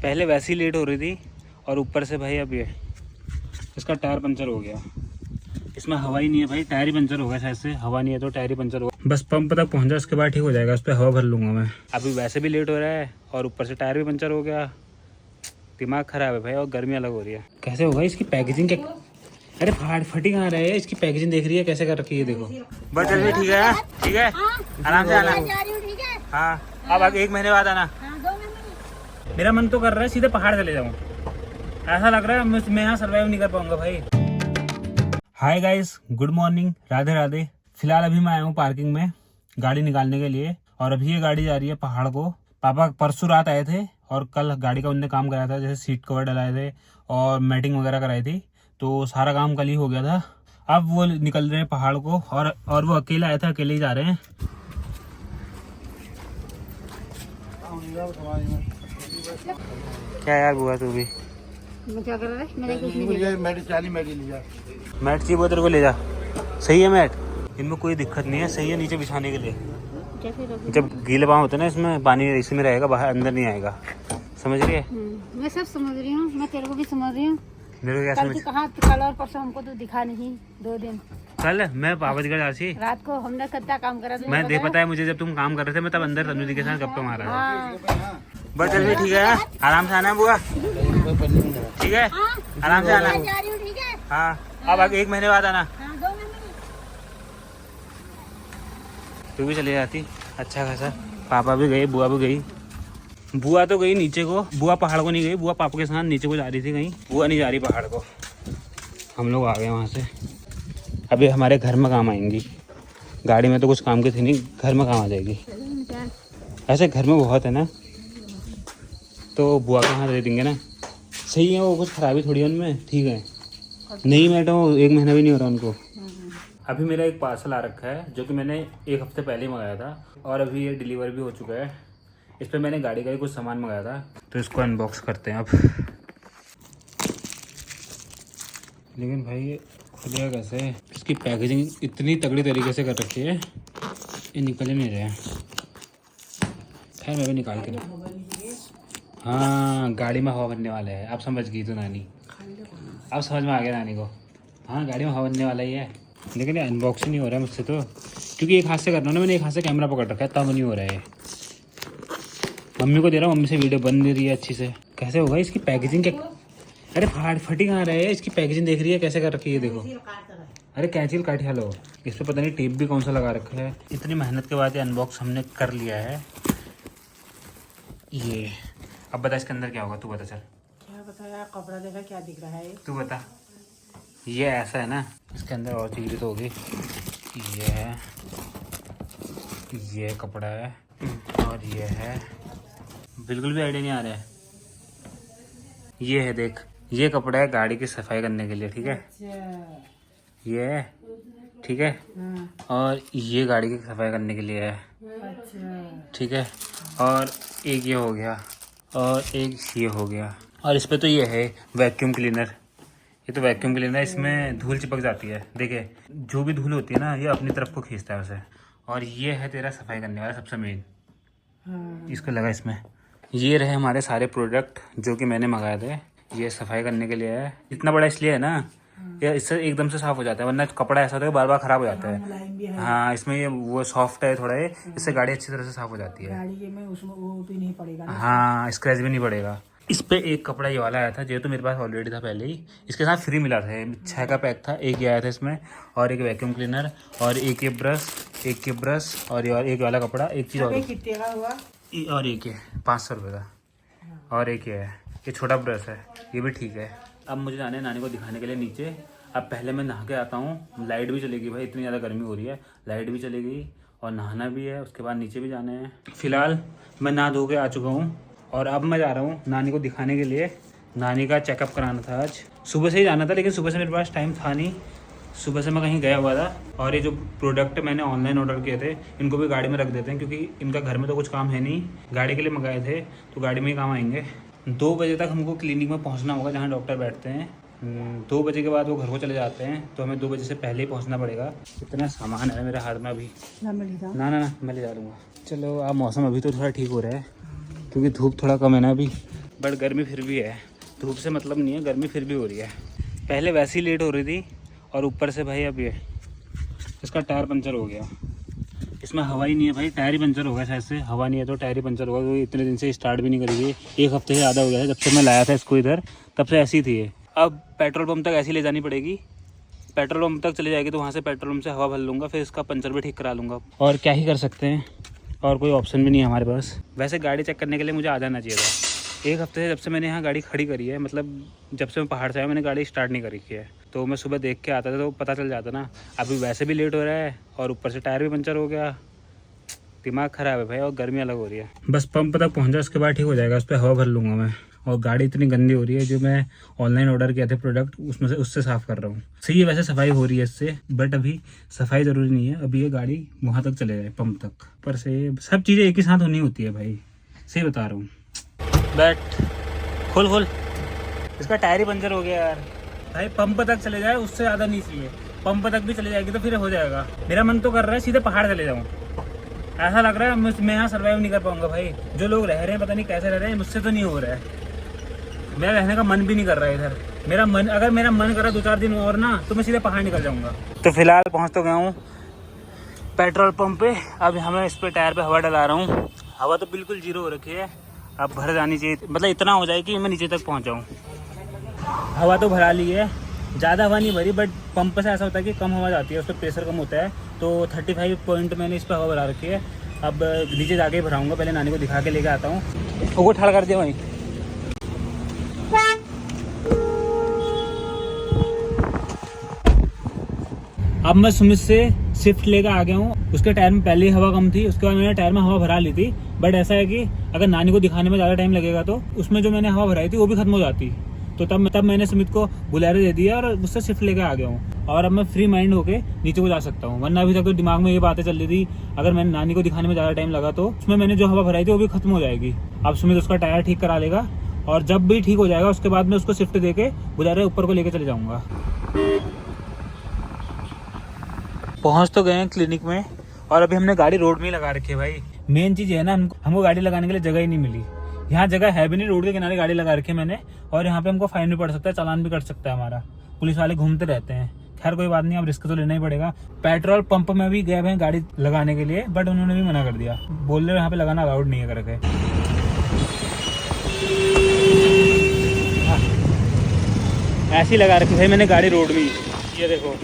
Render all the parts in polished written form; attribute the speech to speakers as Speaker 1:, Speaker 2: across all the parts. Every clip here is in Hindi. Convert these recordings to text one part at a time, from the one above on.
Speaker 1: पहले वैसे ही लेट हो रही थी और ऊपर से भाई अब ये इसका टायर पंचर हो गया। इसमें हवा ही नहीं है भाई, टायर ही पंचर हो गया शायद से, हवा नहीं है तो टायर ही पंचर हो गया। बस पंप तक पहुंचा, उसके बाद ठीक हो जाएगा, उस पर हवा भर लूँगा मैं। अभी वैसे भी लेट हो रहा है और ऊपर से टायर भी पंचर हो गया, दिमाग ख़राब है भाई और गर्मी अलग हो रही है। कैसे होगा इसकी पैकेजिंग क्या? अरे फटी कहाँ रहे है, इसकी पैकेजिंग देख रही है कैसे कर रखी है, देखो। बस चलिए ठीक है, ठीक है, आराम से आना। हाँ अब 1 महीने बाद आना। मेरा मन तो कर रहा है सीधे पहाड़ चले जाऊँ, ऐसा लग रहा है मैं यहाँ सर्वाइव नहीं कर पाऊंगा भाई। Hi guys, good morning, Radhe Radhe. फिलहाल अभी मैं आया हूँ पार्किंग में गाड़ी निकालने के लिए और अभी ये गाड़ी जा रही है पहाड़ को। पापा परसों रात आए थे और कल गाड़ी का उनने काम कराया था, जैसे सीट कवर डलाए थे और मैटिंग वगैरह कराई थी, तो सारा काम कल ही हो गया था। अब वो निकल रहे हैं पहाड़ को और वो अकेले आए थे, अकेले ही जा रहे हैं। क्या यार बुआ तू भी
Speaker 2: क्या कर रहा है? मैंने कुछ नहीं लिया।
Speaker 1: मैट चाहिए वो तेरे को ले जा। सही है मैट, इनमें कोई दिक्कत नहीं है, सही है नीचे बिछाने के लिए। जब गीले पाँव होते हैं ना इसमें पानी इसी में रहेगा, बाहर अंदर नहीं आएगा, समझ रही है?
Speaker 2: मैं सब समझ रही हूँ, मैं तेरे को भी समझ रही हूँ।
Speaker 1: मेरे को क्या
Speaker 2: कल
Speaker 1: समझ?
Speaker 2: कहा कल और परसों हमको तो दिखा नहीं 2 दिन।
Speaker 1: कल मैं पावजगढ़ आसी
Speaker 2: रात को हमने कितना काम करा था
Speaker 1: मैं दे पता है मुझे, जब तुम काम कर रहे थे मैं तब अंदर तनुजी के साथ गप्पे मारा था।
Speaker 2: हाँ।
Speaker 1: बस चलिए ठीक है, आराम से आना बुआ, ठीक है, आराम से आना।
Speaker 2: ठीक है।
Speaker 1: हाँ अब 1 महीने बाद आना।
Speaker 2: हाँ, 2 महीने।
Speaker 1: तू भी चली जाती अच्छा खासा। पापा भी गए, बुआ भी गई। बुआ तो गई नीचे को, बुआ पहाड़ को नहीं गई, बुआ पापा के साथ नीचे को जा रही थी कहीं, बुआ नहीं जा रही पहाड़ को। हम लोग आ गए वहाँ से, अभी हमारे घर में काम आएंगी। गाड़ी में तो कुछ काम की थी नहीं, घर में काम आ जाएगी। ऐसे घर में बहुत है ना, तो बुआ के हाथ दे देंगे ना। सही है, वो कुछ खराबी थोड़ी है उनमें, ठीक है। नहीं मैडम 1 महीना भी नहीं हो रहा उनको। अभी मेरा एक पार्सल आ रखा है जो कि मैंने 1 हफ्ते पहले ही मंगाया था और अभी ये डिलीवर भी हो चुका है। इस पर मैंने गाड़ी का ही कुछ सामान मंगाया था, तो इसको अनबॉक्स करते हैं अब। लेकिन भाई ये खुलेगा कैसे? इसकी पैकेजिंग इतनी तगड़ी तरीके से कर रखी है, ये निकल ही नहीं रहा है। खैर मैं भी निकाल के, हाँ गाड़ी में हवा भरने वाला है। अब समझ गई तो नानी, अब समझ में आ गया नानी को। हाँ गाड़ी में हवा भरने वाला ही है, लेकिन ये अनबॉक्सिंग नहीं हो रहा है मुझसे तो, क्योंकि एक हाथ से कर रहा हूँ ना मैंने, एक हाथ से कैमरा पकड़ रखा है, तब नहीं हो रहा है। मम्मी को दे रहा हूँ, मम्मी से वीडियो बन नहीं रही है अच्छी से। कैसे होगा इसकी पैकेजिंग क्या? अरे फटी कहाँ रहे है, इसकी पैकेजिंग देख रही है कैसे कर रखी है, देखो। अरे कैंचिल काट लो, इस पर पता नहीं टेप भी कौन सा लगा रखा है। इतनी मेहनत के बाद ये अनबॉक्स हमने कर लिया है। ये अब बता इसके अंदर क्या होगा, तू बता। चल
Speaker 2: क्या बताया, कपड़ा देखा क्या दिख रहा है,
Speaker 1: तू बता। ये ऐसा है ना, इसके अंदर और चीज़ें तो होगी। ये है, ये कपड़ा है और ये है, बिल्कुल भी आइडिया नहीं आ रहा है। ये है देख, ये कपड़ा है गाड़ी की सफाई करने के लिए, ठीक है। ये है, ठीक है। और ये गाड़ी की सफाई करने के लिए है, ठीक है। और एक ये हो गया और एक ये हो गया। और इस पे तो ये है वैक्यूम क्लीनर, ये तो वैक्यूम क्लीनर है, इसमें धूल चिपक जाती है। देखिए जो भी धूल होती है ना, ये अपनी तरफ को खींचता है उसे। और ये है तेरा सफाई करने वाला सबसे मेन, इसको लगा इसमें। ये रहे हमारे सारे प्रोडक्ट जो कि मैंने मंगाए थे, ये सफाई करने के लिए है। इतना बड़ा इसलिए है ना, ये इससे एकदम से साफ हो जाता है, वरना कपड़ा ऐसा होता है बार बार खराब हो जाता है। हाँ इसमें ये वो सॉफ्ट है थोड़ा, ये इससे गाड़ी अच्छी तरह से साफ हो जाती है।
Speaker 2: गाड़ी में उसमें वो भी नहीं पड़ेगा ना।
Speaker 1: हाँ स्क्रैच भी नहीं पड़ेगा। इस पे एक कपड़ा ये वाला आया था, जो तो मेरे पास ऑलरेडी था पहले ही, इसके साथ फ्री मिला था। 6 का पैक था, एक ये आया था इसमें, और एक वैक्यूम क्लीनर, और एक ये ब्रश, और एक वाला कपड़ा, एक चीज़ और
Speaker 2: कितने का हुआ,
Speaker 1: और एक है 500 रुपये का, और एक ये है, ये छोटा ब्रश है, ये भी ठीक है। अब मुझे जाना है नानी को दिखाने के लिए नीचे। अब पहले मैं नहा के आता हूँ, लाइट भी चलेगी भाई, इतनी ज़्यादा गर्मी हो रही है, लाइट भी चलेगी और नहाना भी है, उसके बाद नीचे भी जाना है। फिलहाल मैं नहा धो के आ चुका हूँ और अब मैं जा रहा हूँ नानी को दिखाने के लिए। नानी का चेकअप कराना था आज, सुबह से ही जाना था, लेकिन सुबह से मेरे पास टाइम था नहीं, सुबह से मैं कहीं गया हुआ था। और ये जो प्रोडक्ट मैंने ऑनलाइन ऑर्डर किए थे, इनको भी गाड़ी में रख देते हैं, क्योंकि इनका घर में तो कुछ काम है नहीं, गाड़ी के लिए मंगाए थे तो गाड़ी में ही काम आएंगे। 2 बजे तक हमको क्लिनिक में पहुंचना होगा जहां डॉक्टर बैठते हैं। 2 बजे के बाद वो घर को चले जाते हैं, तो हमें 2 बजे से पहले ही पहुंचना पड़ेगा। इतना सामान है मेरे हाथ में अभी, ना मैं ले जा लूँगा। चलो अब मौसम अभी तो थोड़ा ठीक हो रहा है, क्योंकि धूप थोड़ा कम है ना अभी, बट गर्मी फिर भी है, धूप से मतलब नहीं है, गर्मी फिर भी हो रही है। पहले वैसे ही लेट हो रही थी और ऊपर से भाई अब ये इसका टायर पंचर हो गया। इसमें हवा ही नहीं है भाई, टायर ही पंचर होगा शायद से, हवा नहीं है तो टायर ही पंचर होगा। क्योंकि इतने दिन से स्टार्ट भी नहीं करी, 1 हफ्ते से ज़्यादा हो गया है जब से मैं लाया था इसको इधर, तब से ऐसी थी ये। अब पेट्रोल पंप तक ऐसी ले जानी पड़ेगी, पेट्रोल पंप तक चले जाएगी तो वहाँ से पेट्रोल पंप से हवा भर लूँगा, फिर इसका पंचर भी ठीक करा लूँगा। और क्या ही कर सकते हैं, और कोई ऑप्शन भी नहीं है हमारे पास। वैसे गाड़ी चेक करने के लिए मुझे आ जाना चाहिए था। 1 हफ्ते से जब से मैंने यहाँ गाड़ी खड़ी करी है, मतलब जब से मैं पहाड़ से आया मैंने गाड़ी स्टार्ट नहीं करी है, तो मैं सुबह देख के आता था तो पता चल जाता ना। अभी वैसे भी लेट हो रहा है और ऊपर से टायर भी पंचर हो गया, दिमाग ख़राब है भाई, और गर्मी अलग हो रही है। बस पंप तक पहुँचा, उसके बाद ठीक हो जाएगा, उस पर हवा भर लूँगा मैं। और गाड़ी इतनी गंदी हो रही है, जो मैं ऑनलाइन ऑर्डर किया था प्रोडक्ट उसमें से उससे साफ़ कर रहा हूँ। सही है वैसे सफाई हो रही है इससे, बट अभी सफाई ज़रूरी नहीं है, अभी ये गाड़ी वहाँ तक चले जाए पंप तक। पर से सब चीज़ें एक ही साथ होनी होती है भाई, सही बता रहा हूँ। बैठ, खोल, इसका टायर ही पंचर हो गया यार। भाई पंप तक चले जाए, उससे ज़्यादा नहीं चाहिए, पंप तक भी चले जाएगी तो फिर हो जाएगा। मेरा मन तो कर रहा है सीधे पहाड़ चले जाऊँ, ऐसा लग रहा है मैं यहाँ सर्वाइव नहीं कर पाऊंगा भाई। जो लोग रह रहे हैं पता नहीं कैसे रह रहे हैं, मुझसे तो नहीं हो रहा है। मेरा रहने का मन भी नहीं कर रहा है इधर। अगर मेरा मन करा 2-4 दिन और ना, तो मैं सीधे पहाड़ निकल जाऊंगा। तो फिलहाल पहुँच तो गया हूँ पेट्रोल पंप पे। अब हमें इस पे टायर पे हवा डला रहा हूँ। हवा तो बिल्कुल 0 हो रखी है, अब भर जानी चाहिए, मतलब इतना हो जाए कि मैं नीचे तक पहुँच जाऊँ। हवा तो भरा ली है, ज़्यादा हवा नहीं भरी, बट पंप से ऐसा होता है कि कम हवा जाती है, उस पर प्रेशर कम होता है, तो 35 पॉइंट मैंने इस पर हवा भरा रखी है। अब नीचे जाके भराऊंगा, पहले नानी को दिखा के लेके आता हूँ। वो ठाड़ कर दिया भाई। अब मैं सुमित से शिफ्ट लेकर आ गया हूँ। उसके टायर में पहले ही हवा कम थी, उसके बाद मैंने टायर में हवा भरा ली थी, बट ऐसा है कि अगर नानी को दिखाने में ज़्यादा टाइम लगेगा तो उसमें जो मैंने हवा भराई थी वो भी खत्म हो जाती। तो तब मैंने सुमित को बुलेरो दे दिया और उससे शिफ्ट लेकर आ गया हूँ। और अब मैं फ्री माइंड होके नीचे को जा सकता हूँ, वरना अभी तक तो दिमाग में ये बातें चल रही थी, अगर मैंने नानी को दिखाने में ज़्यादा टाइम लगा तो उसमें मैंने जो हवा भराई थी वो भी खत्म हो जाएगी। अब सुमित उसका टायर ठीक करा लेगा, और जब भी ठीक हो जाएगा उसके बाद मैं उसको शिफ्ट दे के बुलेरो ऊपर को लेकर चले जाऊँगा। पहुँच तो गए हैं क्लिनिक में, और अभी हमने गाड़ी रोड में ही लगा रखी है भाई। मेन चीज़ है ना, हमको गाड़ी लगाने के लिए जगह ही नहीं मिली। यहाँ जगह है भी नहीं, रोड के किनारे गाड़ी लगा रखी है मैंने, और यहाँ पे हमको फाइन भी पड़ सकता है, चालान भी कट सकता है हमारा, पुलिस वाले घूमते रहते हैं। खैर कोई बात नहीं, अब रिस्क तो लेना ही पड़ेगा। पेट्रोल पंप में भी गए हैं गाड़ी लगाने के लिए, बट उन्होंने भी मना कर दिया, बोल रहे यहाँ पे लगाना अलाउड नहीं है करके। ऐसी लगा रखी भाई मैंने गाड़ी रोड में, ये देखो।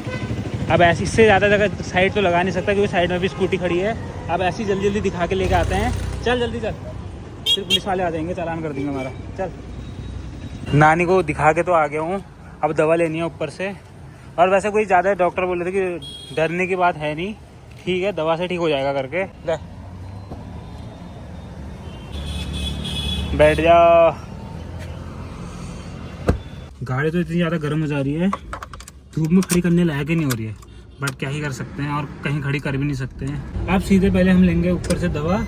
Speaker 1: अब ऐसी इससे ज़्यादा जगह साइड तो लगा नहीं सकता, क्योंकि साइड में भी स्कूटी खड़ी है। अब ऐसी जल्दी जल्दी दिखा के लेके आते हैं, चल जल्दी चल, फिर पुलिस वाले आ जाएंगे, चालान कर देंगे हमारा। चल, नानी को दिखा के तो आ गया हूँ, अब दवा लेनी है ऊपर से। और वैसे कोई ज़्यादा डॉक्टर बोल रहे थे कि डरने की बात है नहीं, ठीक है दवा से ठीक हो जाएगा करके। ले बैठ जा। गाड़ी तो इतनी ज़्यादा गर्म हो जा रही है, धूप में खड़ी करने लायक ही नहीं हो रही है, बट क्या ही कर सकते हैं, और कहीं खड़ी कर भी नहीं सकते हैं। अब सीधे पहले हम लेंगे ऊपर से दवा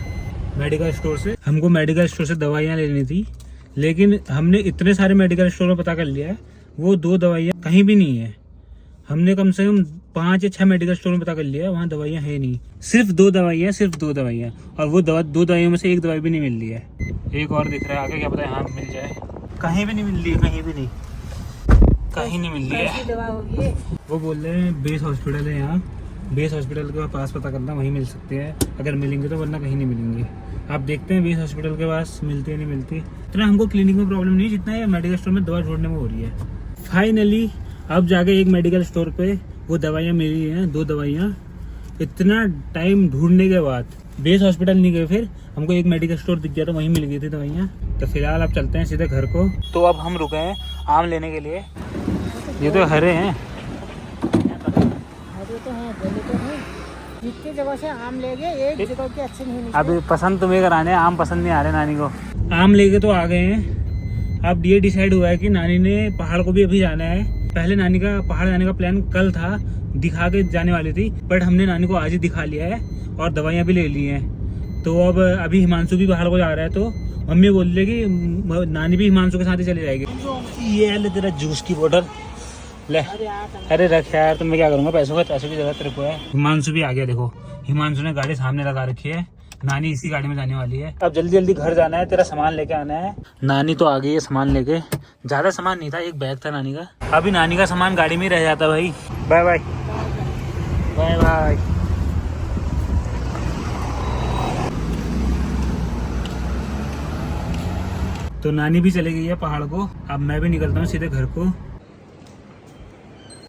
Speaker 1: मेडिकल स्टोर से। हमको मेडिकल स्टोर से दवाइयाँ लेनी थी, लेकिन हमने इतने सारे मेडिकल स्टोर में पता कर लिया है, वो 2 दवाइयाँ कहीं भी नहीं है। हमने कम से कम 5 या 6 मेडिकल स्टोर में पता कर लिया है, वहाँ दवाइयाँ है नहीं, सिर्फ 2 दवाइयाँ, सिर्फ 2 दवाइयाँ, और वो 2 दवाइयों में से 1 दवाई भी नहीं मिल रही है। एक और दिख रहा है आगे, क्या पता यहाँ मिल जाए। कहीं भी नहीं मिल रही है, कहीं भी नहीं, कहीं नहीं मिल रही है।
Speaker 2: दवा होगी
Speaker 1: वो बोल रहे हैं बेस हॉस्पिटल है यहाँ, बेस हॉस्पिटल के पास पता करना, वहीं मिल सकते हैं अगर मिलेंगे तो, वरना कहीं नहीं मिलेंगे। आप देखते हैं बेस हॉस्पिटल के पास मिलती है नहीं मिलती। इतना हमको क्लिनिक में प्रॉब्लम नहीं है जितना ये मेडिकल स्टोर में दवा ढूंढने में हो रही है। फाइनली अब जाके एक मेडिकल स्टोर पे वो दवाइयाँ मिली हैं, 2 दवाइयाँ। इतना टाइम ढूंढने के बाद बेस हॉस्पिटल नहीं गए, फिर हमको एक मेडिकल स्टोर दिख गया तो वहीं मिल गई थी दवाइयाँ। तो फिलहाल अब चलते हैं सीधे घर को। तो अब हम रुके हैं आम लेने के लिए। ये तो हरे हैं,
Speaker 2: जितनी जगह से आम ले गए, एक जगह के अच्छे नहीं।
Speaker 1: अब पसंद तुम्हें कराने, आम पसंद नहीं आ रहे नानी को। आम लेके तो आ गए हैं। अब ये डिसाइड हुआ है कि नानी ने पहाड़ को भी अभी जाना है। पहले नानी का पहाड़ जाने का प्लान कल था, दिखा के जाने वाली थी, बट हमने नानी को आज ही दिखा लिया है और दवाइयाँ भी ले ली हैं। तो अब अभी हिमांशु भी पहाड़ को जा रहा है, तो मम्मी बोल रही है कि नानी भी हिमांशु के साथ ही चली जाएगी। ये ले तेरा जूस की बोतल ले। अरे रख यार, तो मैं क्या करूँगा, पैसों की जरूरत तेरे को है। हिमांशु भी आ गया, देखो हिमांशु ने गाड़ी सामने लगा रखी है, नानी इसी गाड़ी में जाने वाली है। अब जल्दी जल्दी घर जाना है, तेरा सामान लेके आना है। नानी तो आ गई है सामान लेके। ज्यादा सामान नहीं था, एक बैग था नानी का। अभी नानी का सामान गाड़ी में ही रह जाता भाई। Bye bye bye bye. तो नानी भी चली गई है पहाड़ को। अब मैं भी निकलता हूँ सीधे घर को।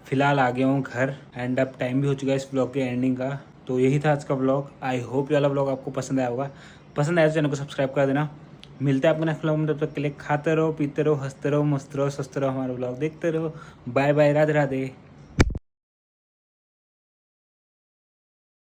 Speaker 1: फिलहाल आ गया हूँ घर एंड अब टाइम भी हो चुका है इस ब्लॉग के एंडिंग का। तो यही था आज का ब्लॉग। आई होप ये वाला ब्लॉग आपको पसंद आया होगा। पसंद आया तो चैनल को सब्सक्राइब कर देना। मिलते हैं आपको नेक्स्ट ब्लॉग में। तब तक के लिए खाते रहो, पीते रहो, हंसते रहो, मस्त रहो, स्वस्थ रहो, हमारा ब्लॉग देखते रहो। Bye bye, Radhe Radhe.